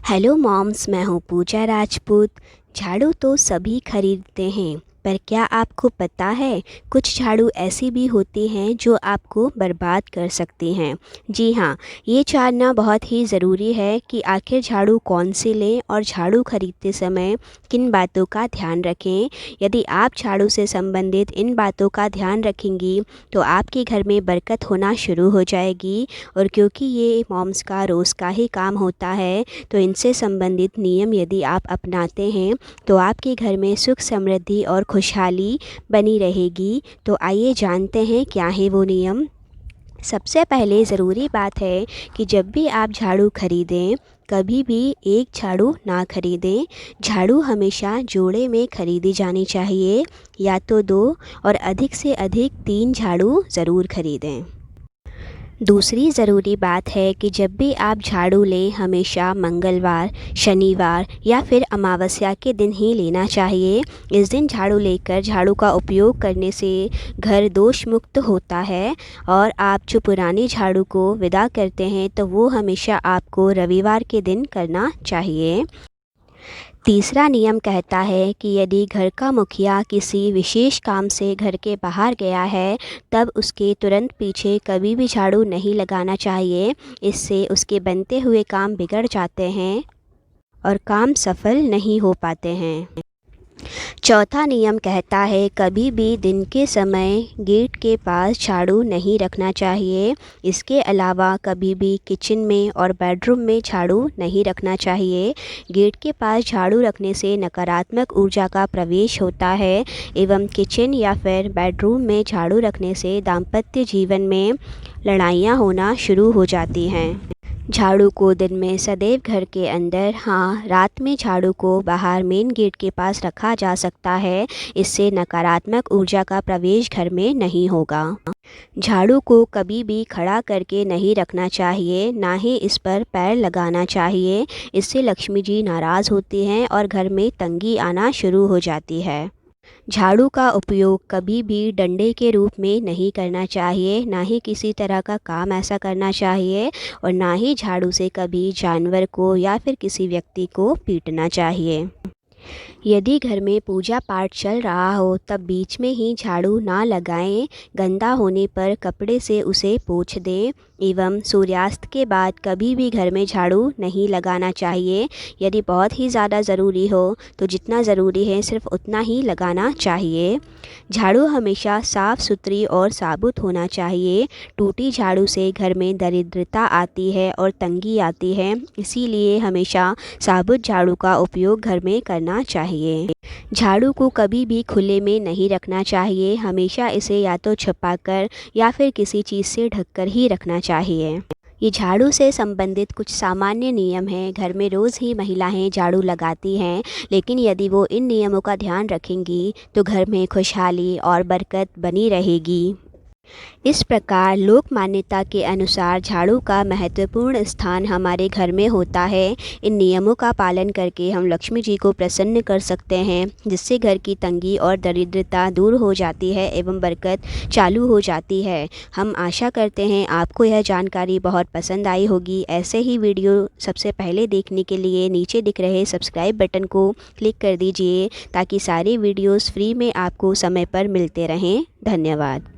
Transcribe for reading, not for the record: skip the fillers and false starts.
Hello moms, मैं हूँ पूजा राजपूत। झाड़ू तो सभी खरीदते हैं, पर क्या आपको पता है कुछ झाड़ू ऐसी भी होती हैं जो आपको बर्बाद कर सकती हैं। जी हाँ, ये जानना बहुत ही ज़रूरी है कि आखिर झाड़ू कौन सी लें और झाड़ू खरीदते समय किन बातों का ध्यान रखें। यदि आप झाड़ू से संबंधित इन बातों का ध्यान रखेंगी तो आपके घर में बरकत होना शुरू हो जाएगी। और क्योंकि ये मॉम्स का रोज़ का ही काम होता है, तो इनसे संबंधित नियम यदि आप अपनाते हैं तो आपके घर में सुख समृद्धि और खुशहाली बनी रहेगी। तो आइए जानते हैं क्या है वो नियम। सबसे पहले ज़रूरी बात है कि जब भी आप झाड़ू खरीदें, कभी भी एक झाड़ू ना खरीदें। झाड़ू हमेशा जोड़े में खरीदी जानी चाहिए, या तो 2 और अधिक से अधिक 3 झाड़ू ज़रूर खरीदें। दूसरी ज़रूरी बात है कि जब भी आप झाड़ू लें, हमेशा मंगलवार, शनिवार या फिर अमावस्या के दिन ही लेना चाहिए। इस दिन झाड़ू लेकर झाड़ू का उपयोग करने से घर दोष मुक्त होता है। और आप जो पुरानी झाड़ू को विदा करते हैं तो वो हमेशा आपको रविवार के दिन करना चाहिए। तीसरा नियम कहता है कि यदि घर का मुखिया किसी विशेष काम से घर के बाहर गया है, तब उसके तुरंत पीछे कभी भी झाड़ू नहीं लगाना चाहिए। इससे उसके बनते हुए काम बिगड़ जाते हैं और काम सफल नहीं हो पाते हैं। चौथा नियम कहता है कभी भी दिन के समय गेट के पास झाड़ू नहीं रखना चाहिए। इसके अलावा कभी भी किचन में और बेडरूम में झाड़ू नहीं रखना चाहिए। गेट के पास झाड़ू रखने से नकारात्मक ऊर्जा का प्रवेश होता है, एवं किचन या फिर बेडरूम में झाड़ू रखने से दाम्पत्य जीवन में लड़ाइयाँ होना शुरू हो जाती हैं। झाड़ू को दिन में सदैव घर के अंदर, हाँ, रात में झाड़ू को बाहर मेन गेट के पास रखा जा सकता है। इससे नकारात्मक ऊर्जा का प्रवेश घर में नहीं होगा। झाड़ू को कभी भी खड़ा करके नहीं रखना चाहिए, ना ही इस पर पैर लगाना चाहिए। इससे लक्ष्मी जी नाराज़ होती हैं और घर में तंगी आना शुरू हो जाती है। झाड़ू का उपयोग कभी भी डंडे के रूप में नहीं करना चाहिए, ना ही किसी तरह का काम ऐसा करना चाहिए, और ना ही झाड़ू से कभी जानवर को या फिर किसी व्यक्ति को पीटना चाहिए। यदि घर में पूजा पाठ चल रहा हो तब बीच में ही झाड़ू ना लगाएं। गंदा होने पर कपड़े से उसे पोंछ दें, एवं सूर्यास्त के बाद कभी भी घर में झाड़ू नहीं लगाना चाहिए। यदि बहुत ही ज़्यादा ज़रूरी हो तो जितना ज़रूरी है सिर्फ उतना ही लगाना चाहिए। झाड़ू हमेशा साफ़ सुथरी और साबुत होना चाहिए। टूटी झाड़ू से घर में दरिद्रता आती है और तंगी आती है, इसीलिए हमेशा साबुत झाड़ू का उपयोग घर में करना चाहिए। झाड़ू को कभी भी खुले में नहीं रखना चाहिए। हमेशा इसे या तो छुपाकर या फिर किसी चीज़ से ढककर ही रखना चाहिए। ये झाड़ू से संबंधित कुछ सामान्य नियम हैं। घर में रोज़ ही महिलाएं झाड़ू लगाती हैं, लेकिन यदि वो इन नियमों का ध्यान रखेंगी तो घर में खुशहाली और बरकत बनी रहेगी। इस प्रकार लोक मान्यता के अनुसार झाड़ू का महत्वपूर्ण स्थान हमारे घर में होता है। इन नियमों का पालन करके हम लक्ष्मी जी को प्रसन्न कर सकते हैं, जिससे घर की तंगी और दरिद्रता दूर हो जाती है एवं बरकत चालू हो जाती है। हम आशा करते हैं आपको यह जानकारी बहुत पसंद आई होगी। ऐसे ही वीडियो सबसे पहले देखने के लिए नीचे दिख रहे सब्सक्राइब बटन को क्लिक कर दीजिए, ताकि सारे वीडियोज़ फ्री में आपको समय पर मिलते रहें। धन्यवाद।